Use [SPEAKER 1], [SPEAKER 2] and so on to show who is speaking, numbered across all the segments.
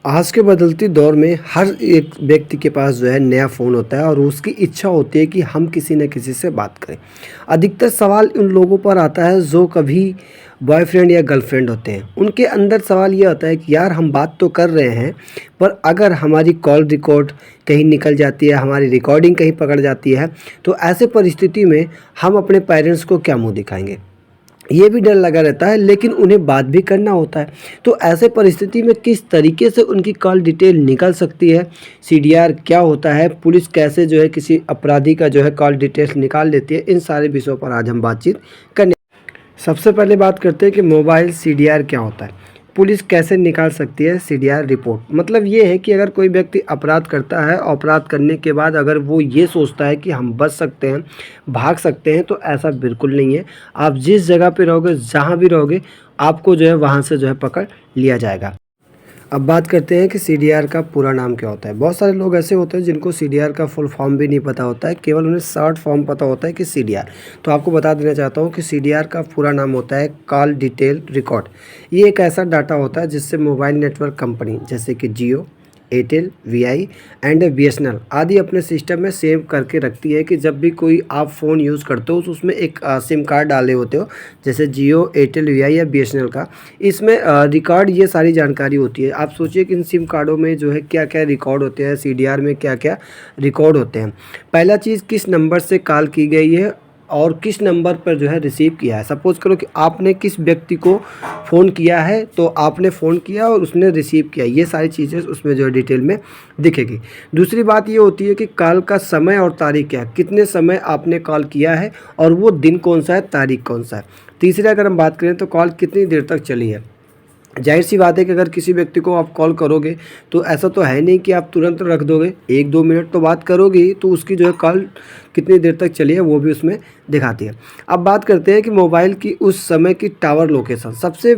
[SPEAKER 1] आज के बदलते दौर में हर एक व्यक्ति के पास जो है नया फ़ोन होता है और उसकी इच्छा होती है कि हम किसी न किसी से बात करें। अधिकतर सवाल उन लोगों पर आता है जो कभी बॉयफ्रेंड या गर्लफ्रेंड होते हैं। उनके अंदर सवाल ये आता है कि यार हम बात तो कर रहे हैं, पर अगर हमारी कॉल रिकॉर्ड कहीं निकल जाती है, हमारी रिकॉर्डिंग कहीं पकड़ जाती है, तो ऐसे परिस्थिति में हम अपने पेरेंट्स को क्या मुँह दिखाएँगे? ये भी डर लगा रहता है, लेकिन उन्हें बात भी करना होता है। तो ऐसे परिस्थिति में किस तरीके से उनकी कॉल डिटेल निकल सकती है, सीडीआर क्या होता है, पुलिस कैसे जो है किसी अपराधी का जो है कॉल डिटेल्स निकाल लेती है, इन सारे विषयों पर आज हम बातचीत करने। सबसे पहले बात करते हैं कि मोबाइल सीडीआर क्या होता है। पुलिस कैसे निकाल सकती है सीडीआर रिपोर्ट? मतलब ये है कि अगर कोई व्यक्ति अपराध करता है, अपराध करने के बाद अगर वो ये सोचता है कि हम बच सकते हैं, भाग सकते हैं, तो ऐसा बिल्कुल नहीं है। आप जिस जगह पे रहोगे, जहाँ भी रहोगे, आपको जो है वहाँ से जो है पकड़ लिया जाएगा। अब बात करते हैं कि सीडीआर का पूरा नाम क्या होता है। बहुत सारे लोग ऐसे होते हैं जिनको सीडीआर का फुल फॉर्म भी नहीं पता होता है, केवल उन्हें शॉर्ट फॉर्म पता होता है कि सीडीआर। तो आपको बता देना चाहता हूँ कि सीडीआर का पूरा नाम होता है कॉल डिटेल रिकॉर्ड। ये एक ऐसा डाटा होता है जिससे मोबाइल नेटवर्क कंपनी जैसे कि जियो, एयरटेल, वीआई एंड बीएसएनएल आदि अपने सिस्टम में सेव करके रखती है कि जब भी कोई आप फ़ोन यूज़ करते हो तो उसमें एक सिम कार्ड डाले होते हो, जैसे जियो, एयरटेल, वीआई या बीएसएनएल का। इसमें रिकॉर्ड ये सारी जानकारी होती है। आप सोचिए कि इन सिम कार्डों में जो है क्या-क्या रिकॉर्ड होते हैं, सीडीआर में क्या-क्या रिकॉर्ड होते हैं। पहला चीज़, किस नंबर से कॉल की गई है और किस नंबर पर जो है रिसीव किया है। सपोज़ करो कि आपने किस व्यक्ति को फ़ोन किया है, तो आपने फ़ोन किया और उसने रिसीव किया, ये सारी चीज़ें उसमें जो है डिटेल में दिखेगी। दूसरी बात ये होती है कि कॉल का समय और तारीख़ क्या है, कितने समय आपने कॉल किया है और वो दिन कौन-सा है, तारीख़ कौन-सा है। तीसरी अगर हम बात करें तो कॉल कितनी देर तक चली है। ज़ाहिर सी बात है कि अगर किसी व्यक्ति को आप कॉल करोगे, तो ऐसा तो है नहीं कि आप तुरंत रख दोगे, 1-2 मिनट तो बात करोगे ही, तो उसकी जो है कॉल कितनी देर तक चली है वो भी उसमें दिखाती है। अब बात करते हैं कि मोबाइल की उस समय की टावर लोकेशन। सबसे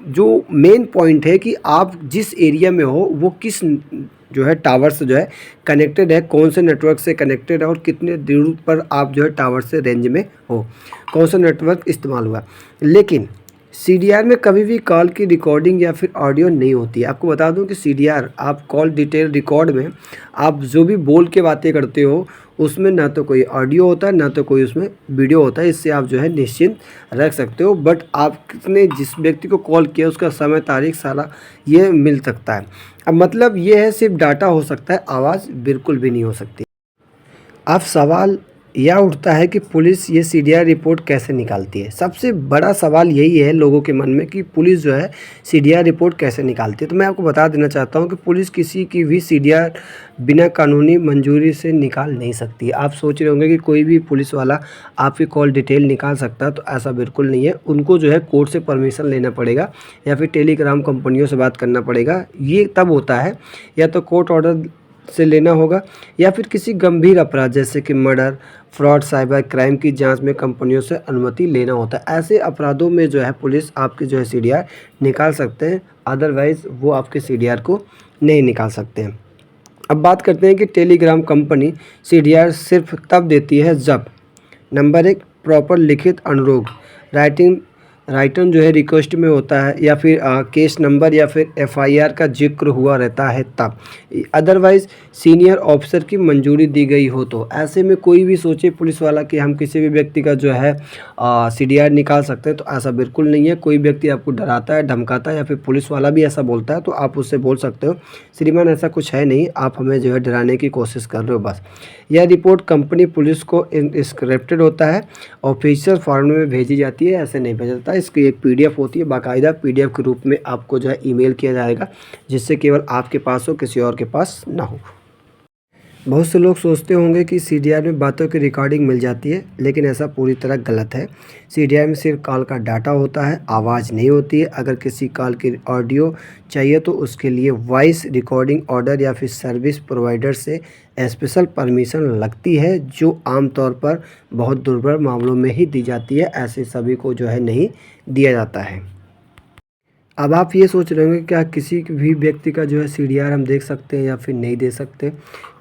[SPEAKER 1] जो मेन पॉइंट है कि आप जिस एरिया में हो वो किस जो है टावर से जो है कनेक्टेड है, कौन से नेटवर्क से कनेक्टेड है और कितने दूर पर आप जो है टावर से रेंज में हो, कौन सा नेटवर्क इस्तेमाल हुआ। लेकिन सीडीआर में कभी भी कॉल की रिकॉर्डिंग या फिर ऑडियो नहीं होती है। आपको बता दूं कि सीडीआर, आप कॉल डिटेल रिकॉर्ड में आप जो भी बोल के बातें करते हो, उसमें ना तो कोई ऑडियो होता है, ना तो कोई उसमें वीडियो होता है। इससे आप जो है निश्चिंत रख सकते हो। बट आपने जिस व्यक्ति को कॉल किया उसका समय, तारीख, सारा ये मिल सकता है। अब मतलब ये है, सिर्फ डाटा हो सकता है, आवाज़ बिल्कुल भी नहीं हो सकती। अब सवाल यह उठता है कि पुलिस ये सीडीआर रिपोर्ट कैसे निकालती है। सबसे बड़ा सवाल यही है लोगों के मन में कि पुलिस जो है सीडीआर रिपोर्ट कैसे निकालती है। तो मैं आपको बता देना चाहता हूँ कि पुलिस किसी की भी सीडीआर बिना कानूनी मंजूरी से निकाल नहीं सकती। आप सोच रहे होंगे कि कोई भी पुलिस वाला आपकी कॉल डिटेल निकाल सकता है, तो ऐसा बिल्कुल नहीं है। उनको जो है कोर्ट से परमिशन लेना पड़ेगा या फिर टेलीग्राम कंपनियों से बात करना पड़ेगा। ये तब होता है या तो कोर्ट ऑर्डर से लेना होगा या फिर किसी गंभीर अपराध जैसे कि मर्डर, फ्रॉड, साइबर क्राइम की जांच में कंपनियों से अनुमति लेना होता है। ऐसे अपराधों में जो है पुलिस आपकी जो है सीडीआर निकाल सकते हैं, अदरवाइज़ वो आपके सीडीआर को नहीं निकाल सकते हैं। अब बात करते हैं कि टेलीग्राम कंपनी सीडीआर सिर्फ तब देती है जब नंबर 1, प्रॉपर लिखित अनुरोध, राइटिंग राइटन जो है रिक्वेस्ट में होता है, या फिर केस नंबर या फिर एफआईआर का जिक्र हुआ रहता है तब। अदरवाइज़ सीनियर ऑफिसर की मंजूरी दी गई हो तो। ऐसे में कोई भी सोचे पुलिस वाला कि हम किसी भी व्यक्ति का जो है सीडीआर निकाल सकते हैं, तो ऐसा बिल्कुल नहीं है। कोई व्यक्ति आपको डराता है, धमकाता है या फिर पुलिस वाला भी ऐसा बोलता है, तो आप उससे बोल सकते हो श्रीमान ऐसा कुछ है नहीं, आप हमें जो है डराने की कोशिश कर रहे हो बस। यह रिपोर्ट कंपनी पुलिस को इंस्क्रिप्टेड होता है, ऑफिशियल फॉर्म में भेजी जाती है, ऐसे नहीं भेजा जाता। इसकी एक पीडीएफ होती है, बाकायदा पीडीएफ के रूप में आपको जो है ईमेल किया जाएगा, जिससे केवल आपके पास हो, किसी और के पास ना हो। बहुत से लोग सोचते होंगे कि सीडीआर में बातों की रिकॉर्डिंग मिल जाती है, लेकिन ऐसा पूरी तरह गलत है। सीडीआर में सिर्फ कॉल का डाटा होता है, आवाज़ नहीं होती है। अगर किसी कॉल की ऑडियो चाहिए तो उसके लिए वॉइस रिकॉर्डिंग ऑर्डर या फिर सर्विस प्रोवाइडर से स्पेशल परमिशन लगती है, जो आमतौर पर बहुत दुर्लभ मामलों में ही दी जाती है। ऐसे सभी को जो है नहीं दिया जाता है। अब आप ये सोच रहे होंगे क्या किसी भी व्यक्ति का जो है सीडीआर हम देख सकते हैं या फिर नहीं दे सकते?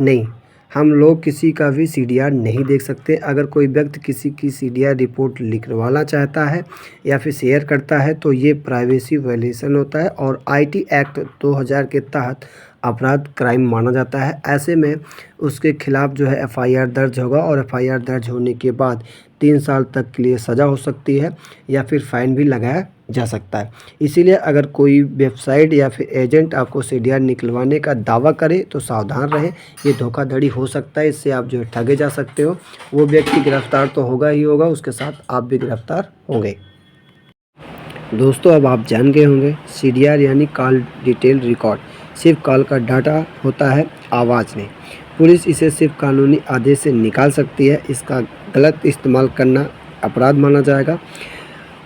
[SPEAKER 1] नहीं, हम लोग किसी का भी CDR नहीं देख सकते। अगर कोई व्यक्ति किसी की CDR रिपोर्ट लिखवाना चाहता है या फिर शेयर करता है तो ये प्राइवेसी वायलेशन होता है और IT एक्ट 2000 के तहत अपराध क्राइम माना जाता है। ऐसे में उसके खिलाफ़ जो है FIR दर्ज होगा और FIR दर्ज होने के बाद 3 साल तक के लिए सज़ा हो सकती है या फिर फ़ाइन भी लगाया जा सकता है। इसीलिए अगर कोई वेबसाइट या फिर एजेंट आपको CDR निकलवाने का दावा करे तो सावधान रहें, ये धोखाधड़ी हो सकता है, इससे आप जो है ठगे जा सकते हो। वो व्यक्ति गिरफ्तार तो होगा ही होगा, उसके साथ आप भी गिरफ्तार होंगे। दोस्तों, अब आप जान गए होंगे CDR यानी कॉल डिटेल रिकॉर्ड सिर्फ कॉल का डाटा होता है, आवाज़ नहीं। पुलिस इसे सिर्फ कानूनी आदेश से निकाल सकती है। इसका गलत इस्तेमाल करना अपराध माना जाएगा।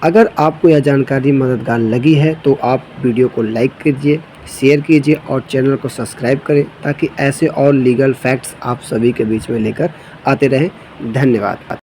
[SPEAKER 1] अगर आपको यह जानकारी मददगार लगी है तो आप वीडियो को लाइक कीजिए, शेयर कीजिए और चैनल को सब्सक्राइब करें ताकि ऐसे और लीगल फैक्ट्स आप सभी के बीच में लेकर आते रहें। धन्यवाद।